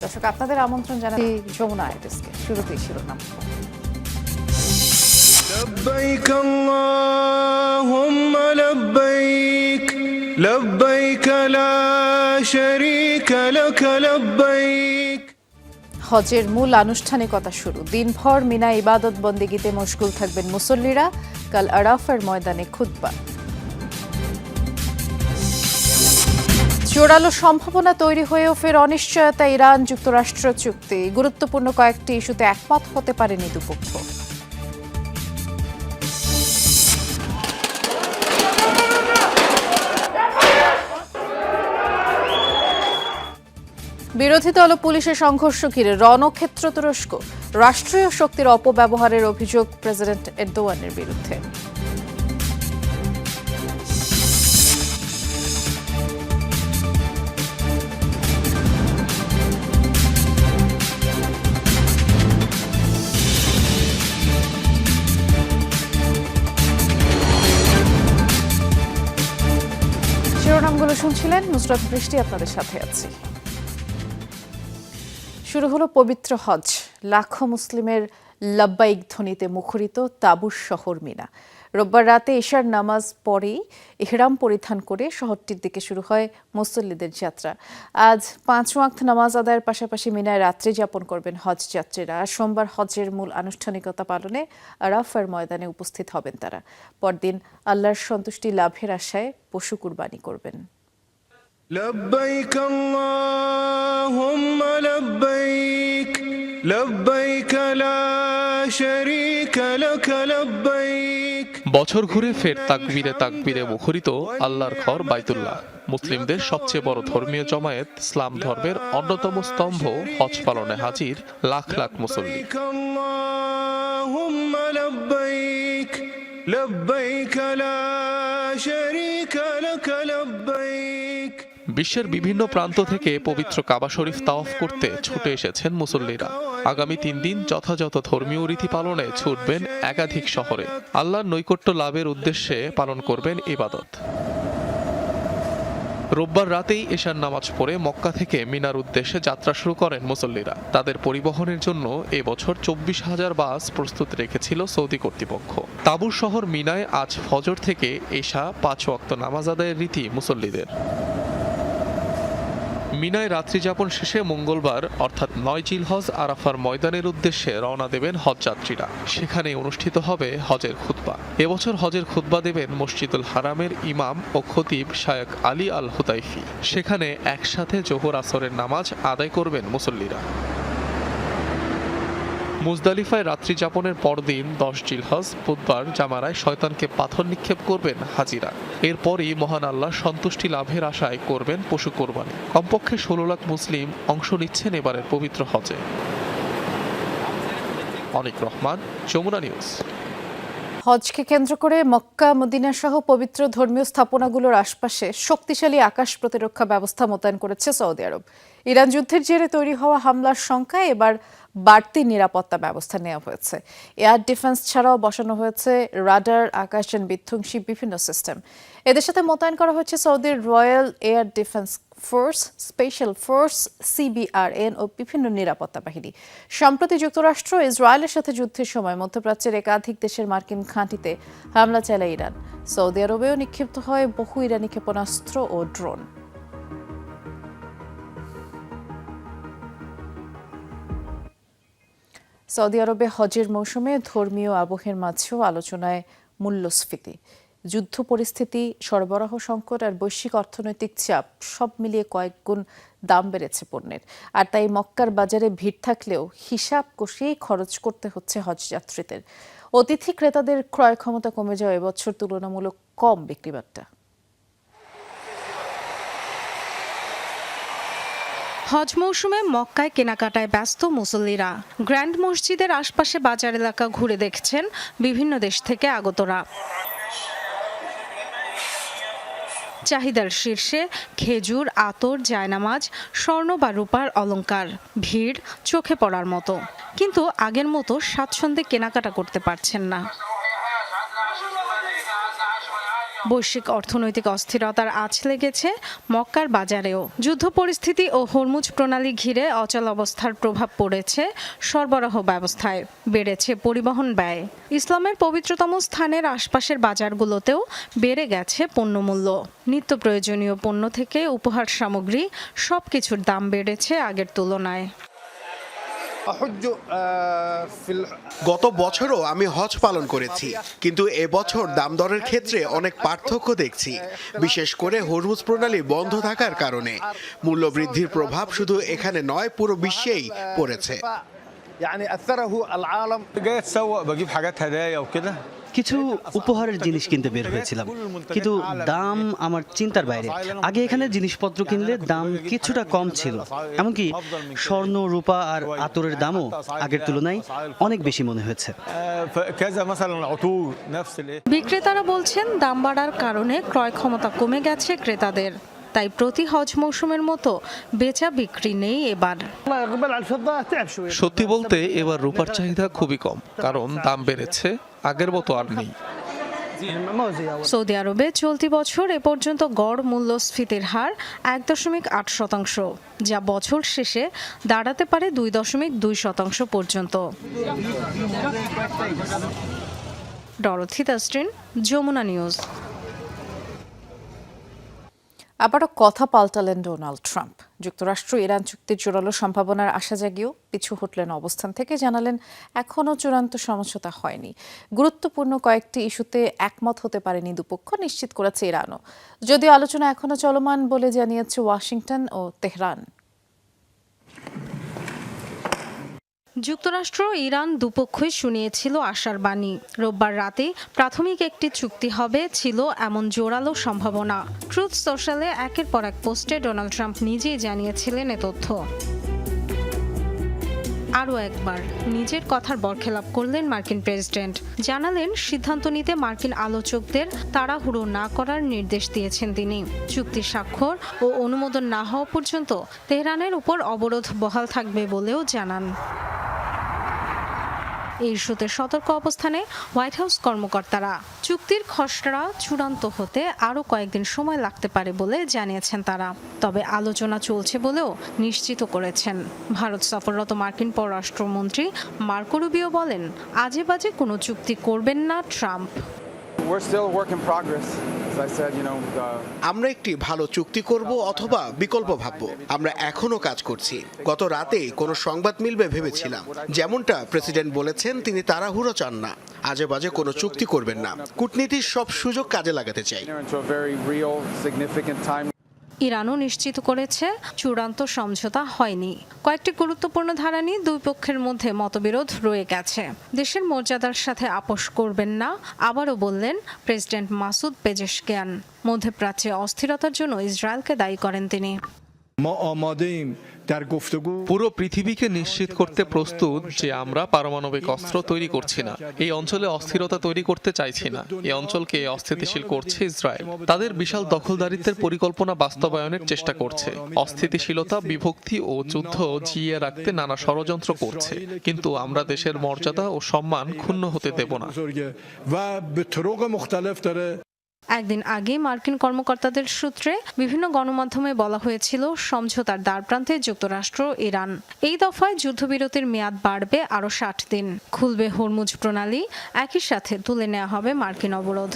দর্শক আপনাদের আমন্ত্রণ জানাচ্ছি যমুনা আইডেস্কে। শুরুতেই শিরোনাম। لبيك اللهم لبيك لبيك لا شريك لك لبيك। হজের মূল আনুষ্ঠানিকতা শুরু। দিনভর মিনা ইবাদত বন্দেগীতে মশগুল থাকবেন মুসল্লিরা। কাল আরাফার ময়দানে খুতবা। জোরালো সম্ভাবনা তৈরি হয়েও ফের অনিশ্চয়তা ইরান যুক্তরাষ্ট্র চুক্তি। গুরুত্বপূর্ণ কয়েকটি ইস্যুতে একমত হতে পারেনি দুপক্ষ। বিরোধী দল ও পুলিশের সংঘর্ষ ঘিরে রণক্ষেত্র তুরস্ক। রাষ্ট্রীয় শক্তির অপব্যবহারের অভিযোগ প্রেসিডেন্ট এরদোয়ানের বিরুদ্ধে। শিরোনামগুলো শুনছিলেন, নুসরাত বৃষ্টি আপনাদের সাথে আছি। শুরু হলো পবিত্র হজ। লাখো মুসলিমের লাব্বাইক ধ্বনিতে মুখরিত তাবুস শহর মিনা। রোববার রাতে ইশার নামাজ পরেই ইহরাম পরিধান করে শহরটির দিকে শুরু হয় মুসল্লিদের যাত্রা। আজ 5 ওয়াক্ত নামাজ আদায়ের পাশাপাশি মিনায় রাত্রি যাপন করবেন হজ যাত্রীরা। সোমবার হজের মূল আনুষ্ঠানিকতা পালনে আরাফার ময়দানে উপস্থিত হবেন তারা। পরদিন আল্লাহর সন্তুষ্টি লাভের আশায় পশু কুরবানি করবেন। لبيك اللهم لبيك لبيك لا شريك لك لبيك। বছর ঘুরে ফের তাকবীরে মুখরিত আল্লাহর ঘর বাইতুল্লাহ। মুসলিমদের সবচেয়ে বড় ধর্মীয় জমায়েত ইসলাম ধর্মের অন্যতম স্তম্ভ হজ পালনে হাজির লাখ লাখ মুসল্লি। لبيك اللهم لبيك لبيك لا شريك لك لبيك। বিশ্বের বিভিন্ন প্রান্ত থেকে পবিত্র কাবা শরীফ তাওয়াফ করতে ছুটে এসেছেন মুসল্লিরা। আগামী 3 দিন যথাযথ ধর্মীয় রীতি পালনে ছুটবেন একাধিক শহরে। আল্লাহর নৈকট্য লাভের উদ্দেশ্যে পালন করবেন ইবাদত। রোববার রাতেই এশার নামাজ পড়ে মক্কা থেকে মিনার উদ্দেশ্যে যাত্রা শুরু করেন মুসল্লিরা। তাদের পরিবহনের জন্য এবছর 24,000 বাস প্রস্তুত রেখেছিল সৌদি কর্তৃপক্ষ। তাবুর শহর মিনায় আজ ফজর থেকে এশা 5 ওয়াক্ত নামাজ আদায়ের রীতি মুসল্লিদের। মিনায় রাত্রি যাপন শেষে মঙ্গলবার অর্থাৎ 9 জিলহজ আরাফার ময়দানের উদ্দেশ্যে রওনা দেবেন হজযাত্রীরা। সেখানে অনুষ্ঠিত হবে হজের খুতবা। এবছর হজের খুতবা দেবেন মসজিদুল হারামের ইমাম ও খতিব শায়খ আলী আল হুতাইফি। সেখানে একসাথে জোহর আসরের নামাজ আদায় করবেন মুসল্লিরা। মুজদালিফায় রাত্রি যাপনের পরদিন 10 জিলহজ বুধবার জামারায় শয়তানকে পাথর নিক্ষেপ করবেন হাজিরা। এরপরই মহান আল্লাহ সন্তুষ্টি লাভের আশায় করবেন পশু কোরবানি। কমপক্ষে 16 লাখ মুসলিম অংশ নিচ্ছেন এবারের পবিত্র হজে। অনিক রহমান, যমুনা নিউজ। হজকে কেন্দ্র করে মক্কা মদিনা সহ পবিত্র ধর্মীয় স্থাপনাগুলোর আশপাশে শক্তিশালী আকাশ প্রতিরক্ষা ব্যবস্থা মোতায়েন করেছে সৌদি আরব। ইরান যুদ্ধের জেরে তৈরি হওয়া হামলার সংখ্যায় এবার বাড়তি নিরাপত্তা ব্যবস্থা নেওয়া হয়েছে। এয়ার ডিফেন্স ছাড়াও বসানো হয়েছে রাডার, আকাশযান বিধ্বংসী বিভিন্ন সিস্টেম। এদের সাথে মোতায়েন করা হয়েছে সৌদির royal air defence force, special force, CBRN ও বিভিন্ন নিরাপত্তা বাহিনী। সম্প্রতি যুক্তরাষ্ট্র ইসরায়েলের সাথে যুদ্ধের সময় মধ্যপ্রাচ্যের একাধিক দেশের মার্কিন ঘাঁটিতে হামলা চালায় ইরান। সৌদি আরবেও নিক্ষিপ্ত হয় বহু ইরানি ক্ষেপণাস্ত্র ও ড্রোন। সৌদি আরবে হজের মৌসুমে ধর্মীয় আবহের মাঝেও আলোচনায় মূল্যস্ফীতি, যুদ্ধ পরিস্থিতি, সরবরাহ সংকট আর বৈশ্বিক অর্থনৈতিক চাপ সব মিলিয়ে কয়েক গুণ দাম বেড়েছে পণ্যের। আর তাই মক্কার বাজারে ভিড় থাকলেও হিসাব কষিয়েই খরচ করতে হচ্ছে হজযাত্রীদের। অতিথি ক্রেতাদের ক্রয় ক্ষমতা কমে যাওয়া এবছর তুলনামূলক কম বিক্রিবাট্টা। হজ মৌসুমে মক্কায় কেনাকাটায় ব্যস্ত মুসল্লিরা। গ্র্যান্ড মসজিদের আশপাশে বাজার এলাকা ঘুরে দেখছেন বিভিন্ন দেশ থেকে আগতরা। চাহিদার শীর্ষে খেজুর, আতর, জায়নামাজ, স্বর্ণ বা রূপার অলংকার। ভিড় চোখে পড়ার মতো, কিন্তু আগের মতো স্বাচ্ছন্দ্যে কেনাকাটা করতে পারছেন না। বৈশ্বিক অর্থনৈতিক অস্থিরতার আঁচ লেগেছে মক্কার বাজারেও। যুদ্ধ পরিস্থিতি ও হরমুজ প্রণালী ঘিরে অচল অবস্থার প্রভাব পড়েছে সরবরাহ ব্যবস্থায়, বেড়েছে পরিবহন ব্যয়। ইসলামের পবিত্রতম স্থানের আশপাশের বাজারগুলোতেও বেড়ে গেছে পণ্যমূল্য। নিত্য প্রয়োজনীয় পণ্য থেকে উপহার সামগ্রী সবকিছুর দাম বেড়েছে আগের তুলনায়। গত বছরও আমি হজ পালন করেছি, কিন্তু এবছর দাম দরের ক্ষেত্রে অনেক পার্থক্য দেখছি, বিশেষ করে হরমুজ প্রণালী বন্ধ থাকার কারণে। মূল্য বৃদ্ধির প্রভাব শুধু এখানে নয়, পুরো বিশ্বেই পড়েছে। কিছু উপহারের জিনিস কিনতে বের হয়েছিলাম, কিন্তু দাম আমার চিন্তার বাইরে। আগে এখানে জিনিসপত্র কিনলে দাম কিছুটা কম ছিল, এমনকি স্বর্ণ, রূপা আর আতরের দামও আগের তুলনায় অনেক বেশি মনে হয়েছে। বিক্রেতারা বলছেন দাম বাড়ার কারণে ক্রয় ক্ষমতা কমে গেছে ক্রেতাদের, তাই প্রতি হজ মৌসুমের মতো বেচা বিক্রি নেই এবার। সত্যি বলতে এবার রূপার চাহিদা খুবই কম, কারণ দাম বেড়েছে, আগের মতো আর নেই। সৌদি আরবে চলতি বছর এ পর্যন্ত গড় মূল্যস্ফীতির হার 1.8%, যা বছর শেষে দাঁড়াতে পারে 2.2% পর্যন্ত। Dorothy Tasrin, Jamuna news. আবারও কথা পাল্টালেন ডোনাল্ড ট্রাম্প। যুক্তরাষ্ট্র ইরান চুক্তির জোরালো সম্ভাবনার আশা জাগিয়েও পিছু হটলেন অবস্থান থেকে, জানালেন এখনও চূড়ান্ত সমঝোতা হয়নি। গুরুত্বপূর্ণ কয়েকটি ইস্যুতে একমত হতে পারেনি দুপক্ষ, নিশ্চিত করেছে ইরানও, যদিও আলোচনা এখনও চলমান বলে জানিয়েছে ওয়াশিংটন ও তেহরান। যুক্তরাষ্ট্র ইরান দুপক্ষই শুনিয়েছিল আশার বাণী। রোববার রাতে প্রাথমিক একটি চুক্তি হবে ছিল এমন জোরালো সম্ভাবনা। ট্রুথ সোশ্যালে একের পর এক পোস্টে ডোনাল্ড ট্রাম্প নিজেই জানিয়েছিলেন এ তথ্য। আরও একবার নিজের কথার বরখেলাপ করলেন মার্কিন প্রেসিডেন্ট। জানালেন সিদ্ধান্ত নিতে মার্কিন আলোচকদের তাড়াহুড়ো না করার নির্দেশ দিয়েছেন তিনি। চুক্তি স্বাক্ষর ও অনুমোদন না হওয়া পর্যন্ত তেহরানের উপর অবরোধ বহাল থাকবে বলেও জানান। এই ইস্যুতে সতর্ক অবস্থানে হোয়াইট হাউস কর্মকর্তারা। চুক্তির খসড়া চূড়ান্ত হতে আরও কয়েকদিন সময় লাগতে পারে বলে জানিয়েছেন তারা, তবে আলোচনা চলছে বলেও নিশ্চিত করেছেন। ভারত সফররত মার্কিন পররাষ্ট্রমন্ত্রী মার্কো রুবিও বলেন, আজে বাজে কোনো চুক্তি করবেন না ট্রাম্প। আমরা একটি ভালো চুক্তি করব অথবা বিকল্প ভাবব, আমরা এখনো কাজ করছি। গত রাতে কোনো সংবাদ মিলবে ভেবেছিলাম। যেমনটা প্রেসিডেন্ট বলেছেন, তিনি তাড়াহুড়ো চান না, আজে বাজে কোনো চুক্তি করবেন না, কূটনীতির সব সুযোগ কাজে লাগাতে চাই। ইরানও নিশ্চিত করেছে চূড়ান্ত সমঝোতা হয়নি। কয়েকটি গুরুত্বপূর্ণ ধারা নিয়ে দুই পক্ষের মধ্যে মতবিরোধ রয়ে গেছে। দেশের মর্যাদার সাথে আপোষ করবেন না আবারও বললেন প্রেসিডেন্ট মাসুদ পেজেশকিয়ান। মধ্যপ্রাচ্যে অস্থিরতার জন্য ইসরায়েলকে দায়ী করেন তিনি। পুরো পৃথিবীকে নিশ্চিত করতে প্রস্তুত যে আমরা পারমাণবিক অস্ত্র তৈরি করছি না, এই অঞ্চলে অস্থিরতা তৈরি করতে চাইছি না। এই অঞ্চলকে অস্থিতিশীল করছে ইসরায়েল, তাদের বিশাল দখলদারিত্বের পরিকল্পনা বাস্তবায়নের চেষ্টা করছে। অস্থিতিশীলতা, বিভক্তি ও যুদ্ধ জিইয়ে রাখতে নানা ষড়যন্ত্র করছে, কিন্তু আমরা দেশের মর্যাদা ও সম্মান ক্ষুণ্ণ হতে দেব না। একদিন আগে মার্কিন কর্মকর্তাদের সূত্রে বিভিন্ন গণমাধ্যমে বলা হয়েছিল সমঝোতার দ্বারপ্রান্তে যুক্তরাষ্ট্র, ইরান। এই দফায় যুদ্ধবিরতির মেয়াদ বাড়বে আরও 60 দিন, খুলবে হরমুজ প্রণালী, একই সাথে তুলে নেওয়া হবে মার্কিন অবরোধ।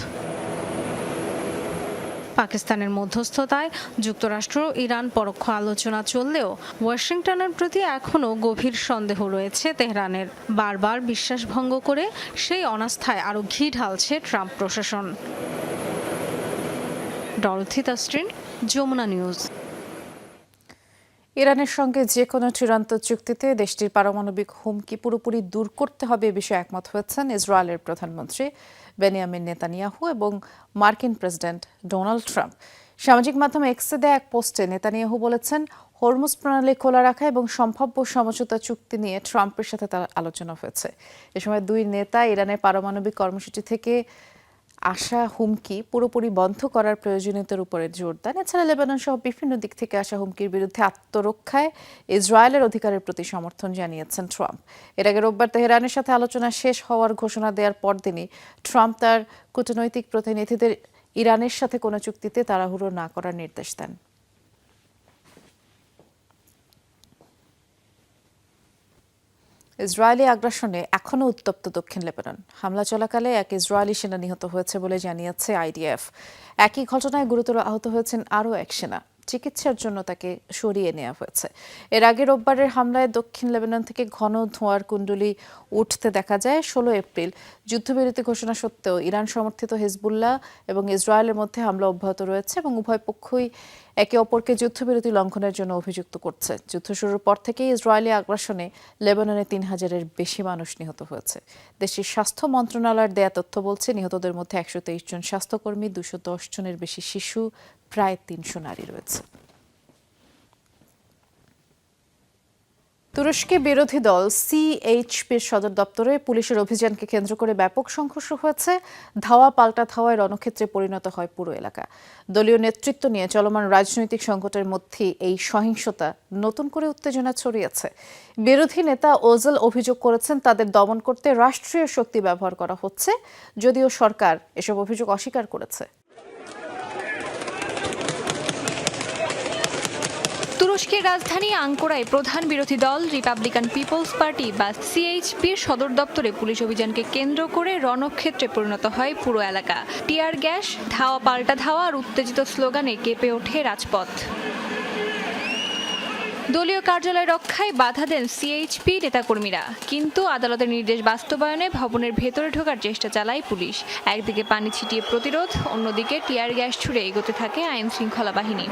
পাকিস্তানের মধ্যস্থতায় যুক্তরাষ্ট্র ইরান পরোক্ষ আলোচনা চললেও ওয়াশিংটনের প্রতি এখনও গভীর সন্দেহ রয়েছে তেহরানের। বারবার বিশ্বাস ভঙ্গ করে সেই অনাস্থায় আরও ঘি ঢালছে ট্রাম্প প্রশাসন। Dorothy Tasrin, Jamuna news. ইরানের সঙ্গে যে কোনো চূড়ান্ত চুক্তিতে দেশটির পারমাণবিক হুমকি পুরোপুরি দূর করতে হবে এ বিষয়ে একমত হয়েছেন ইসরায়েলের প্রধানমন্ত্রী বেনিয়ামিন নেতানিয়াহু এবং মার্কিন প্রেসিডেন্ট ডোনাল্ড ট্রাম্প। সামাজিক মাধ্যম এক্সে দেয়া এক পোস্টে নেতানিয়াহু বলেছেন, হরমুজ প্রণালী খোলা রাখা এবং সম্ভাব্য সমঝোতা চুক্তি নিয়ে ট্রাম্পের সাথে তার আলোচনা হয়েছে। এ সময় দুই নেতা ইরানের পারমাণবিক কর্মসূচি থেকে আসা হুমকি পুরোপুরি বন্ধ করার প্রয়োজনীয়তার উপরে জোর দেন। এছাড়া লেবানন সহ বিভিন্ন দিক থেকে আসা হুমকির বিরুদ্ধে আত্মরক্ষায় ইসরায়েলের অধিকারের প্রতি সমর্থন জানিয়েছেন ট্রাম্প। এর আগে রোববার তেহরানের সাথে আলোচনা শেষ হওয়ার ঘোষণা দেওয়ার পরদিনই ট্রাম্প তার কূটনৈতিক প্রতিনিধিদের ইরানের সাথে কোনো চুক্তিতে তাড়াহুড়ো না করার নির্দেশ দেন। ইসরায়েলি আগ্রাসনে এখনও উত্তপ্ত দক্ষিণ লেবানন। হামলা চলাকালে এক ইসরায়েলি সেনা নিহত হয়েছে বলে জানিয়েছে আইডিএফ। একই ঘটনায় গুরুতর আহত হয়েছেন আরও এক সেনা। চিকিৎসার জন্য তাকে সরিয়ে নেওয়া হয়েছে। এর আগে রোববারের হামলায় দক্ষিণ লেবানন থেকে ঘন ধোঁয়ার কুণ্ডলী উঠতে দেখা যায়। 16 এপ্রিল যুদ্ধবিরতি ঘোষণা সত্ত্বেও ইরান সমর্থিত হিজবুল্লাহ এবং ইসরায়েলের মধ্যে হামলা অব্যাহত রয়েছে এবং উভয় পক্ষই একে অপরকে যুদ্ধবিরতি লঙ্ঘনের জন্য অভিযুক্ত করছে। যুদ্ধ শুরুর পর থেকেই ইসরায়েলি আগ্রাসনে লেবাননে 3000-এর বেশি মানুষ নিহত হয়েছে। দেশটির স্বাস্থ্য মন্ত্রণালয়ের দেয়া তথ্য বলছে, নিহতদের মধ্যে 123 জন স্বাস্থ্যকর্মী, 210 জনের বেশি শিশু, প্রায় 300 নারী রয়েছে। তুরস্কে বিরোধী দল সিএইচপির সদর দপ্তরে পুলিশের অভিযানকে কেন্দ্র করে ব্যাপক সংঘর্ষ হয়েছে। ধাওয়া পাল্টা ধাওয়ায় রণক্ষেত্রে পরিণত হয় পুরো এলাকা। দলীয় নেতৃত্ব নিয়ে চলমান রাজনৈতিক সংকটের মধ্যে এই সহিংসতা নতুন করে উত্তেজনা ছড়িয়েছে। বিরোধী নেতা ওজেল অভিযোগ করেছেন, তাদের দমন করতে রাষ্ট্রীয় শক্তি ব্যবহার করা হচ্ছে, যদিও সরকার এসব অভিযোগ অস্বীকার করেছে। তুরস্কের রাজধানী আঙ্কারায় প্রধান বিরোধী দল রিপাবলিকান পিপলস পার্টি বা সিএইচপির সদর দপ্তরে পুলিশ অভিযানকে কেন্দ্র করে রণক্ষেত্রে পরিণত হয় পুরো এলাকা। টিয়ার গ্যাস, ধাওয়া পাল্টা ধাওয়া আর উত্তেজিত স্লোগানে কেঁপে ওঠে রাজপথ। দলীয় কার্যালয় রক্ষায় বাধা দেন সিএইচপি নেতাকর্মীরা, কিন্তু আদালতের নির্দেশ বাস্তবায়নে ভবনের ভেতরে ঢোকার চেষ্টা চালায় পুলিশ। একদিকে পানি ছিটিয়ে প্রতিরোধ, অন্যদিকে টিয়ার গ্যাস ছুড়ে এগোতে থাকে আইন শৃঙ্খলা বাহিনী।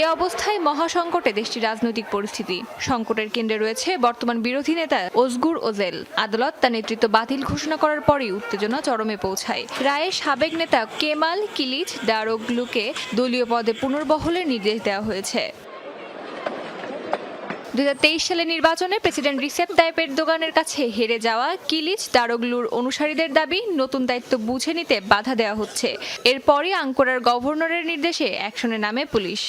এ অবস্থায় মহাসংকটে দেশটির রাজনৈতিক পরিস্থিতি। সংকটের কেন্দ্রে রয়েছে বর্তমান বিরোধী নেতা ওজগুর ওজেল। আদালত তার নেতৃত্ব বাতিল ঘোষণা করার পরই উত্তেজনা চরমে পৌঁছায়। রায়ে সাবেক নেতা কেমাল কিলিচ দারোগলুকে দলীয় পদে পুনর্বহলের নির্দেশ দেওয়া হয়েছে। 2023 সালের নির্বাচনে প্রেসিডেন্ট রিসেপ তাইপ এরদোগানের কাছে হেরে যাওয়া কিলিচ দারোগলুর অনুসারীদের দাবি, নতুন দায়িত্ব বুঝে নিতে বাধা দেওয়া হচ্ছে। এরপরই আঙ্কারার গভর্নরের নির্দেশে অ্যাকশনে নামে পুলিশ।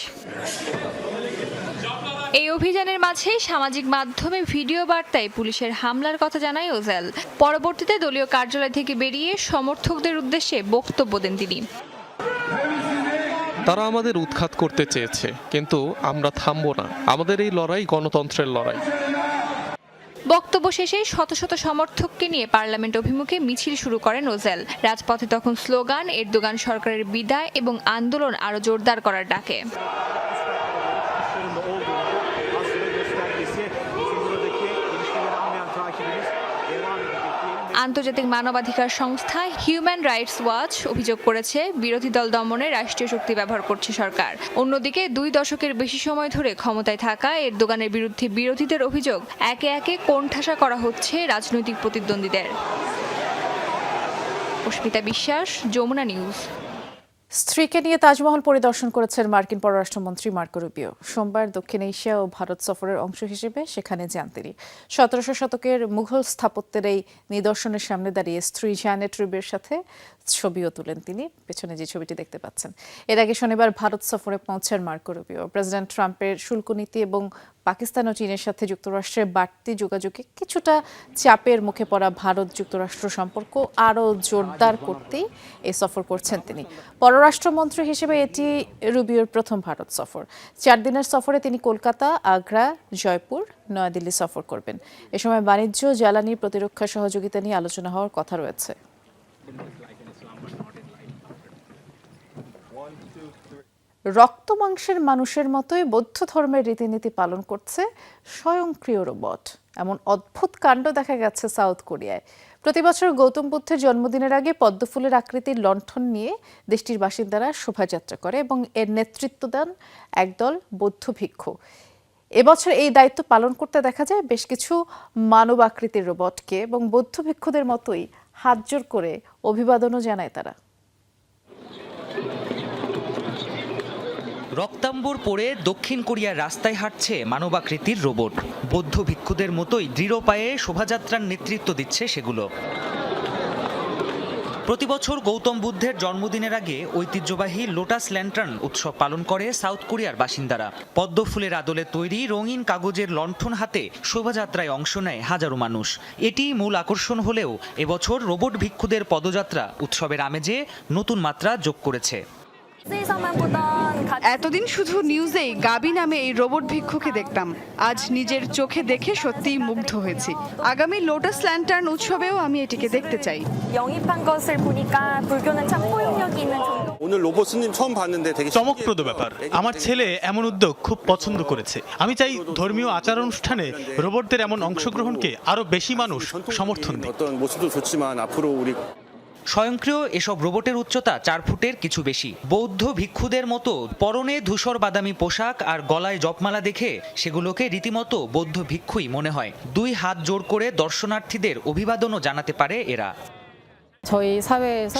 এই অভিযানের মাঝে সামাজিক মাধ্যমে ভিডিও বার্তায় পুলিশের হামলার কথা জানায় ওজেল। পরবর্তীতে দলীয় কার্যালয় থেকে বেরিয়ে সমর্থকদের উদ্দেশ্যে বক্তব্য দেন তিনি। তারা আমাদের উৎখাত করতে চেয়েছে, কিন্তু আমরা থামবো না। আমাদের এই লড়াই গণতন্ত্রের লড়াই। বক্তব্য শেষে শত শত সমর্থককে নিয়ে পার্লামেন্ট অভিমুখে মিছিল শুরু করেন ওজেল। রাজপথে তখন স্লোগান, এরদোগান সরকারের বিদায় এবং আন্দোলন আরও জোরদার করার ডাকে। আন্তর্জাতিক মানবাধিকার সংস্থা হিউম্যান রাইটস ওয়াচ অভিযোগ করেছে, বিরোধী দল দমনে রাষ্ট্রীয় শক্তি ব্যবহার করছে সরকার। অন্যদিকে 2 দশকের বেশি সময় ধরে ক্ষমতায় থাকা এরদোগানের বিরুদ্ধে বিরোধীদের অভিযোগ, একে একে কোণঠাসা করা হচ্ছে রাজনৈতিক প্রতিদ্বন্দ্বীদের। অস্মিতা বিশ্বাস, যমুনা নিউজ। স্ত্রীকে নিয়ে তাজমহল পরিদর্শন করেছেন মার্কিন পররাষ্ট্রমন্ত্রী মার্কো রুবিও। সোমবার দক্ষিণ এশিয়া ও ভারত সফরের অংশ হিসেবে সেখানে যান তিনি। 1700 শতকের মুঘল স্থাপত্যের এই নিদর্শনের সামনে দাঁড়িয়ে স্ত্রী জ্যানেট রুবিওর সাথে ছবিও তুলেন তিনি। পেছনে যে ছবিটি দেখতে পাচ্ছেন। এর আগে শনিবার ভারত সফরে পৌঁছান মার্কো রুবিও। প্রেসিডেন্ট ট্রাম্পের শুল্ক নীতি এবং পাকিস্তান ও চীনের সাথে যুক্তরাষ্ট্রের বাড়তি যোগাযোগে কিছুটা চাপের মুখে পড়া ভারত যুক্তরাষ্ট্র সম্পর্ক আরও জোরদার করতেই এই সফর করছেন তিনি। পররাষ্ট্রমন্ত্রী হিসেবে এটি রুবিওর প্রথম ভারত সফর। 4 দিনের সফরে তিনি কলকাতা, আগ্রা, জয়পুর, নয়াদিল্লি সফর করবেন। এ সময় বাণিজ্য, জ্বালানি, প্রতিরক্ষা সহযোগিতা নিয়ে আলোচনা হওয়ার কথা রয়েছে। রক্ত মাংসের মানুষের মতোই বৌদ্ধ ধর্মের রীতিনীতি পালন করছে স্বয়ংক্রিয় রোবট। এমন অদ্ভুত কাণ্ড দেখা গেছে সাউথ কোরিয়ায়। প্রতিবছর গৌতম বুদ্ধের জন্মদিনের আগে পদ্মফুলের আকৃতির লণ্ঠন নিয়ে দেশটির বাসিন্দারা শোভাযাত্রা করে এবং এর নেতৃত্ব দেন একদল বৌদ্ধ ভিক্ষু। এবছর এই দায়িত্ব পালন করতে দেখা যায় বেশ কিছু মানব আকৃতির রোবটকে এবং বৌদ্ধ ভিক্ষুদের মতোই হাতজোড় করে অভিবাদনও জানায় তারা। রক্তাম্বর পরে দক্ষিণ কোরিয়ার রাস্তায় হাঁটছে মানবাকৃতির রোবট। বৌদ্ধ ভিক্ষুদের মতোই দৃঢ় পায়ে শোভাযাত্রার নেতৃত্ব দিচ্ছে সেগুলো। প্রতিবছর গৌতম বুদ্ধের জন্মদিনের আগে ঐতিহ্যবাহী লোটাস ল্যান্টার্ন উৎসব পালন করে সাউথ কোরিয়ার বাসিন্দারা। পদ্ম ফুলের আদলে তৈরি রঙিন কাগজের লণ্ঠন হাতে শোভাযাত্রায় অংশ নেয় হাজারো মানুষ। এটি মূল আকর্ষণ হলেও এবছর রোবট ভিক্ষুদের পদযাত্রা উৎসবের আমেজে নতুন মাত্রা যোগ করেছে। এতদিন শুধু নিউজেই গাবি নামে এই রোবট ভিক্ষুকে দেখতাম, আজ নিজের চোখে দেখে সত্যিই মুগ্ধ হয়েছি। আগামী লোটাস ল্যান্টার্ন উৎসবেও আমি এটিকে দেখতে চাই। 오늘 로봇 스님 처음 봤는데 되게 চমকপ্রদ ব্যাপার। আমার ছেলে এমন উদ্যোগ খুব পছন্দ করেছে। আমি চাই ধর্মীয় আচার অনুষ্ঠানে রোবটদের এমন অংশগ্রহণকে আরো বেশি মানুষ সমর্থন দেয়। 어떤 모습도 좋지만 앞으로 우리 স্বয়ংক্রিয় এসব রোবটের উচ্চতা 4 ফুটের কিছু বেশি। বৌদ্ধ ভিক্ষুদের মতো পরনে ধূসর বাদামি পোশাক আর গলায় জপমালা দেখে সেগুলোকে রীতিমতো বৌদ্ধ ভিক্ষুই মনে হয়। 2 হাত জোড় করে দর্শনার্থীদের অভিবাদনও জানাতে পারে এরা।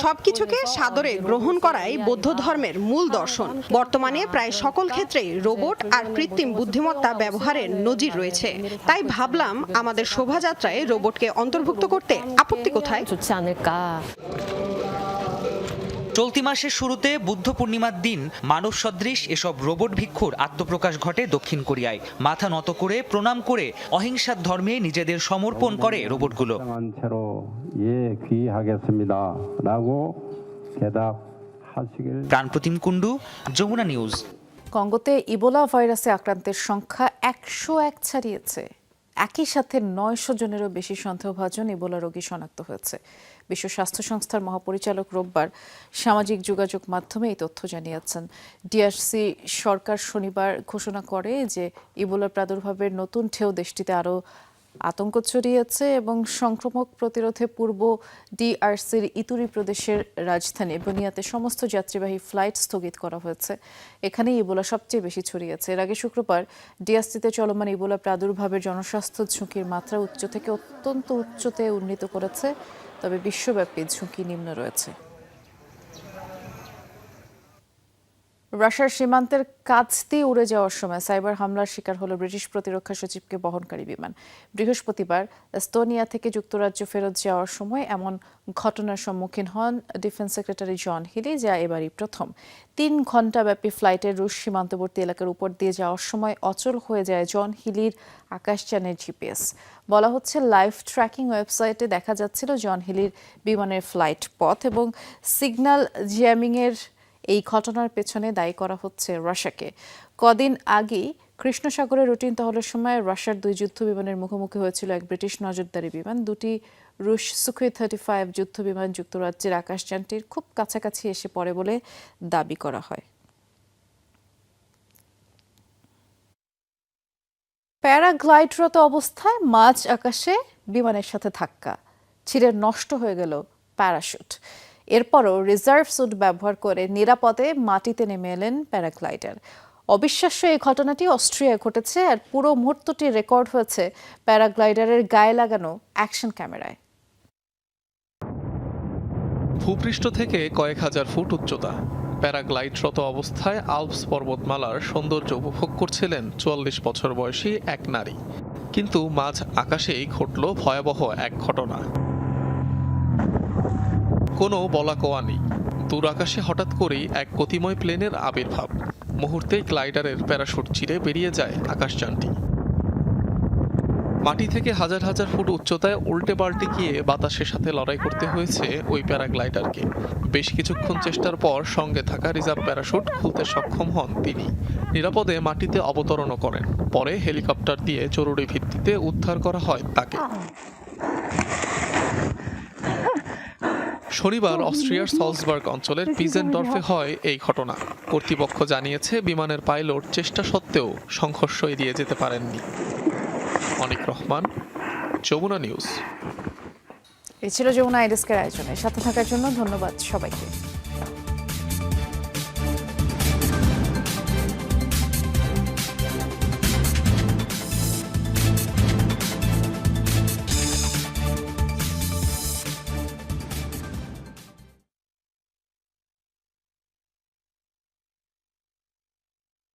সবকিছুকে সাদরে গ্রহণ করাই বৌদ্ধ ধর্মের মূল দর্শন। বর্তমানে প্রায় সকল ক্ষেত্রেই রোবট আর কৃত্রিম বুদ্ধিমত্তা ব্যবহারের নজির রয়েছে। তাই ভাবলাম আমাদের শোভাযাত্রায় রোবটকে অন্তর্ভুক্ত করতে আপত্তি কোথায়। চলতি মাসের শুরুতে বুদ্ধ পূর্ণিমার দিন মানব সদৃশ এসব রোবট ভিক্ষুর আত্মপ্রকাশ ঘটে দক্ষিণ কোরিয়ায়। মাথা নত করে প্রণাম করে অহিংসার ধর্মে নিজেদের সমর্পণ করে রোবটগুলো। প্রাণপ্রতিম কুণ্ডু, যমুনা নিউজ। কঙ্গোতে ইবোলা ভাইরাসে আক্রান্তের সংখ্যা 101 ছাড়িয়েছে। একই সাথে 900 জনেরও বেশি সন্দেহভাজন ইবোলা রোগী শনাক্ত হয়েছে। বিশ্ব স্বাস্থ্য সংস্থার মহাপরিচালক রোববার সামাজিক যোগাযোগ মাধ্যমে এই তথ্য জানিয়েছেন। ডিআরসি সরকার শনিবার ঘোষণা করে যে ইবোলার প্রাদুর্ভাবের নতুন ঢেউ দেশটিতে আরও আতঙ্ক ছড়িয়েছে এবং সংক্রমক প্রতিরোধে পূর্ব ডিআরসির ইতুরি প্রদেশের রাজধানী বুনিয়াতে সমস্ত যাত্রীবাহী ফ্লাইট স্থগিত করা হয়েছে। এখানে ইবোলা সবচেয়ে বেশি ছড়িয়েছে। এর আগে শুক্রবার ডিআরসিতে চলমান ইবোলা প্রাদুর্ভাবের জনস্বাস্থ্য ঝুঁকির মাত্রা উচ্চ থেকে অত্যন্ত উচ্চতে উন্নীত করেছে, তবে বিশ্বব্যাপী ঝুঁকি নিম্ন রয়েছে। রাশিয়ার সীমান্তের কাছ দিয়ে উড়ে যাওয়ার সময় সাইবার হামলার শিকার হলো ব্রিটিশ প্রতিরক্ষা সচিবকে বহনকারী বিমান। বৃহস্পতিবার এস্তোনিয়া থেকে যুক্তরাজ্য ফেরত যাওয়ার সময় এমন ঘটনার সম্মুখীন হন ডিফেন্স সেক্রেটারি জন হিলি, যা এবারই প্রথম। 3 ঘণ্টাব্যাপী ফ্লাইটের রুশ সীমান্তবর্তী এলাকার উপর দিয়ে যাওয়ার সময় অচল হয়ে যায় জন হিলির আকাশযানের জিপিএস। বলা হচ্ছে লাইভ ট্র্যাকিং ওয়েবসাইটে দেখা যাচ্ছিল জন হিলির বিমানের ফ্লাইট পথ এবং সিগন্যাল জ্যামিংয়ের এই ঘটনার পেছনে দায়ী করা হচ্ছে রাশিয়াকে। কদিন আগেই কৃষ্ণ সাগরে রুটিন টহলের সময় রাশিয়ার 2 যুদ্ধ বিমানের মুখোমুখি হয়েছিল এক ব্রিটিশ নজরদারি বিমান। 2টি রুশ সুখোই 35 যুদ্ধ বিমান যুক্তরাজ্যের আকাশযানটির খুব কাছাকাছি এসে পড়ে বলে দাবি করা হয়। প্যারাগ্লাইডরত অবস্থায় মাঝ আকাশে বিমানের সাথে ধাক্কা, ছিঁড়ে নষ্ট হয়ে গেল প্যারাশুট। এরপরও রিজার্ভ স্যুট ব্যবহার করে নিরাপদে মাটিতে নেমে এলেন প্যারাগ্লাইডার। অবিশ্বাস্য এই ঘটনাটি অস্ট্রিয়ায় ঘটেছে, আর পুরো মুহূর্তটি রেকর্ড হয়েছে প্যারাগ্লাইডারের গায়ে লাগানো অ্যাকশন ক্যামেরায়। ভূপৃষ্ঠ থেকে কয়েক হাজার ফুট উচ্চতা প্যারাগ্লাইডরত অবস্থায় আল্পস পর্বতমালার সৌন্দর্য উপভোগ করছিলেন 44 বছর বয়সী এক নারী। কিন্তু মাঝ আকাশেই ঘটল ভয়াবহ এক ঘটনা। কোনো বলাকোয়া নেই, দূর আকাশে হঠাৎ করেই এক গতিময় প্লেনের আবির্ভাব। মুহূর্তেই গ্লাইডারের প্যারাশুট ছিঁড়ে বেরিয়ে যায় আকাশযানটি। মাটি থেকে হাজার হাজার ফুট উচ্চতায় উল্টে পাল্টে গিয়ে বাতাসের সাথে লড়াই করতে হয়েছে ওই প্যারাগ্লাইডারকে। বেশ কিছুক্ষণ চেষ্টার পর সঙ্গে থাকা রিজার্ভ প্যারাশুট খুলতে সক্ষম হন তিনি। নিরাপদে মাটিতে অবতরণও করেন। পরে হেলিকপ্টার দিয়ে জরুরি ভিত্তিতে উদ্ধার করা হয় তাকে। শনিবার অস্ট্রিয়ার সলসবার্গ অঞ্চলের পিজেনডর্ফে হয় এই ঘটনা। কর্তৃপক্ষ জানিয়েছে বিমানের পাইলট চেষ্টা সত্ত্বেও সংঘর্ষ এড়িয়ে যেতে পারেননি। অনিক রহমান, যমুনা নিউজ। এই ছিল যমুনা ডেস্কের আয়োজনে। সাথে থাকার জন্য ধন্যবাদ সবাইকে।